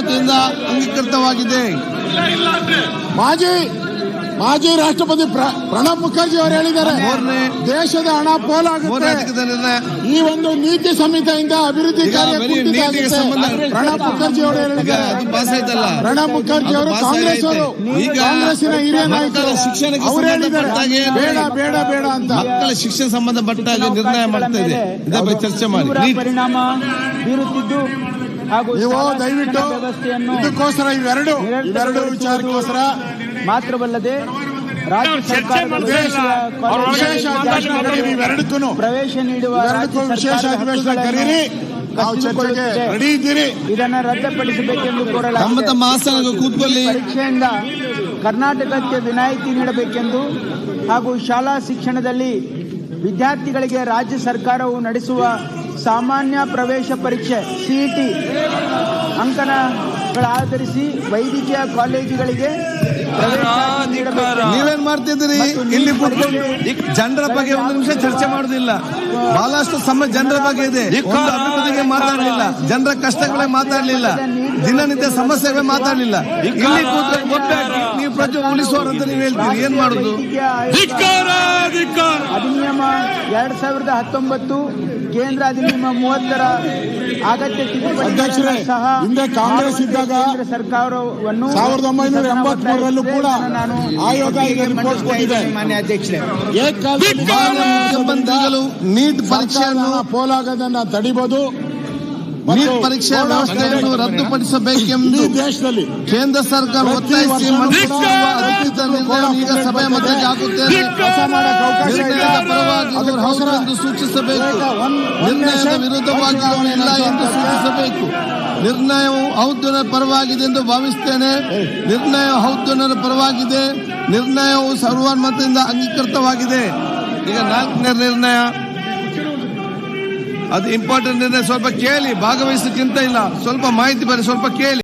ಸರ್ವಾನುಮತದಿಂದ ಅಂಗೀಕೃತವಾಗಿದೆ. ಮಾಜಿ ರಾಷ್ಟ್ರಪತಿ ಪ್ರಣಬ್ ಮುಖರ್ಜಿ ಅವರು ಹೇಳಿದ್ದಾರೆ, ದೇಶದ ಹಣ ಪೋಲಾಗುತ್ತೆ, ಈ ಒಂದು ನೀತಿ ಸಂಹಿತೆಯಿಂದ ಅಭಿವೃದ್ಧಿ ಕಾರ್ಯ ಪ್ರಣಬ್ ಮುಖರ್ಜಿ ಅವರು ಹೇಳಿದ್ದಾರೆ. ಪ್ರಣಬ್ ಮುಖರ್ಜಿ ಅವರು ಕಾಂಗ್ರೆಸ್ಸಿನ ಹಿರಿಯ ನಾಯಕರು ಅವರು ಹೇಳಿದ್ದಾರೆ ಬೇಡ ಬೇಡ ಬೇಡ ಅಂತ. ಮಕ್ಕಳ ಶಿಕ್ಷಣ ಸಂಬಂಧಪಟ್ಟ ನಿರ್ಣಯ ಮಾಡ್ತಾ ಇದೆ, ಇದರ ಬಗ್ಗೆ ಚರ್ಚೆ ಮಾಡಿ. ಪರಿಣಾಮ ಬೀರುತ್ತಿದ್ದು ನೀವು ದಯವಿಟ್ಟು ಇದಕ್ಕೋಸ್ಕರ ಇವೆರಡು ವಿಚಾರಕ್ಕೋಸ್ಕರ ಮಾತ್ರವಲ್ಲದೆ ರಾಜ್ಯ ಸರ್ಕಾರದ ಪ್ರವೇಶ ನೀಡುವ ವಿಶೇಷ ಅಧಿವೇಶನ ಕರೀರಿ, ರೆಡಿ ಇದ್ದೀರಿ. ಇದನ್ನು ರದ್ದುಪಡಿಸಬೇಕೆಂದು ಕೋರಲಾಗಿದೆ. ಪರೀಕ್ಷೆಯಿಂದ ಕರ್ನಾಟಕಕ್ಕೆ ವಿನಾಯಿತಿ ನೀಡಬೇಕೆಂದು ಹಾಗೂ ಶಾಲಾ ಶಿಕ್ಷಣದಲ್ಲಿ ವಿದ್ಯಾರ್ಥಿಗಳಿಗೆ ರಾಜ್ಯ ಸರ್ಕಾರವು ನಡೆಸುವ ಸಾಮಾನ್ಯ ಪ್ರವೇಶ ಪರೀಕ್ಷೆ ಸಿಇಟಿ ಅಂಕಣಗಳ ಆಧರಿಸಿ ವೈದ್ಯಕೀಯ ಕಾಲೇಜುಗಳಿಗೆ ನೀವೇನ್ ಮಾಡ್ತಿದ್ದೀರಿ? ಇಲ್ಲಿ ಜನರ ಬಗ್ಗೆ ಒಂದು ನಿಮಿಷ ಚರ್ಚೆ ಮಾಡುದಿಲ್ಲ. ಬಹಳಷ್ಟು ಸಮಯ ಜನರ ಬಗ್ಗೆ ಇದೆ, ಒಂದು ಅಭಿವೃದ್ಧಿಗೆ ಮಾತಾಡಲಿಲ್ಲ, ಜನರ ಕಷ್ಟಗಳೇ ಮಾತಾಡಲಿಲ್ಲ, ದಿನನಿತ್ಯ ಸಮಸ್ಯೆಗಳೇ ಮಾತಾಡಲಿಲ್ಲ. ಇಲ್ಲಿ ನೀವು ಪ್ರಜೆ ಉಳಿಸುವರಂತ ನೀವು ಹೇಳ್ತೀರಿ, ಏನ್ ಮಾಡುದು? ಅಧಿನಿಯಮ 2019 ಕೇಂದ್ರ ಅಧಿನಿಯಮ 30ರ ಅಗತ್ಯ ತಿದ್ದುಪಡಿಗಳನ್ನು ಸಹ ಹಿಂದೆ ಕಾಂಗ್ರೆಸ್ ಇದ್ದಾಗ ಸರ್ಕಾರವನ್ನು 1983ರಲ್ಲೂ ಕೂಡ ಆಯೋಗ ರಿಪೋರ್ಟ್ ಕೊಟ್ಟಿದೆ. ಮಾನ್ಯ ಅಧ್ಯಕ್ಷರೇ, ನೀಟ್ ಪರೀಕ್ಷೆಯನ್ನು ಪೋಲಾಗದನ್ನ ತಡಿಬಹುದು, ನೀಟ್ ಪರೀಕ್ಷಾ ವ್ಯವಸ್ಥೆಯನ್ನು ರದ್ದುಪಡಿಸಬೇಕೆಂದು ದೇಶದಲ್ಲಿ ಕೇಂದ್ರ ಸರ್ಕಾರ ಒತ್ತಾಯಿಸಿ ಅಧಿಕೃತ ನಿರ್ಣಯ ಈಗ ಸಭೆಯ ಮಧ್ಯಕ್ಕೆ ಹಾಕುತ್ತೇನೆ. ನಿರ್ಣಯದ ಪರವಾಗಿ ಹೌದು ಎಂದು ಸೂಚಿಸಬೇಕು, ನಿರ್ಣಯದ ವಿರುದ್ಧವಾಗಿ ಇಲ್ಲ ಎಂದು ಸೂಚಿಸಬೇಕು. ನಿರ್ಣಯವು ಹೌದರ ಪರವಾಗಿದೆ ಎಂದು ಭಾವಿಸುತ್ತೇನೆ. ನಿರ್ಣಯ ಹೌದರ ಪರವಾಗಿದೆ. ನಿರ್ಣಯವು ಸರ್ವಾನುಮತದಿಂದ ಅಂಗೀಕೃತವಾಗಿದೆ. ಈಗ 4ನೇ ನಿರ್ಣಯ, ಅದು ಇಂಪಾರ್ಟೆಂಟ್ ನಿರ್ಣಯ. ಸ್ವಲ್ಪ ಕೇಳಿ, ಭಾಗವಹಿಸಕ್ಕಿಂತ ಇಲ್ಲ, ಸ್ವಲ್ಪ ಮಾಹಿತಿ ಬರೀ, ಸ್ವಲ್ಪ ಕೇಳಿ.